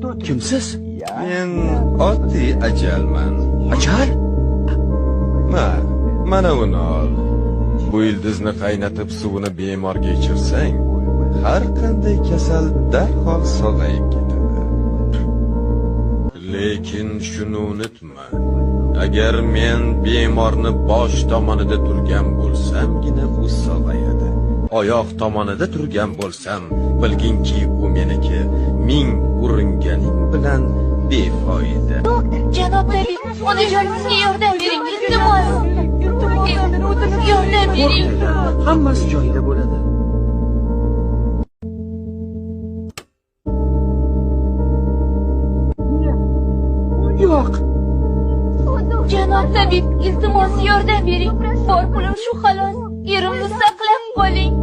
Kimsiz? Men oddiy ajalman. Ajal? Mana uni ol. Bu ildizni qaynatib suvini bemorga ichirsang, har qanday kasal darhol sog'ayib ketadi. Lekin shuni unutma. Agar men bemorni bosh tomonida turgan bo'lsamgina u sog'ayadi. Oyoq tomonida turgan bo'lsam, bilginki u meniki. Ming uringaning bilan befoyda. Janob tabib, onajonimizga yordam bering, iltimos. Yordam bering. Hammasi joyida bo'ladi. Yo'q. Janob tabib, iltimos yordam bering. Bor pulim shu xolos. Erimni saqlab qoling.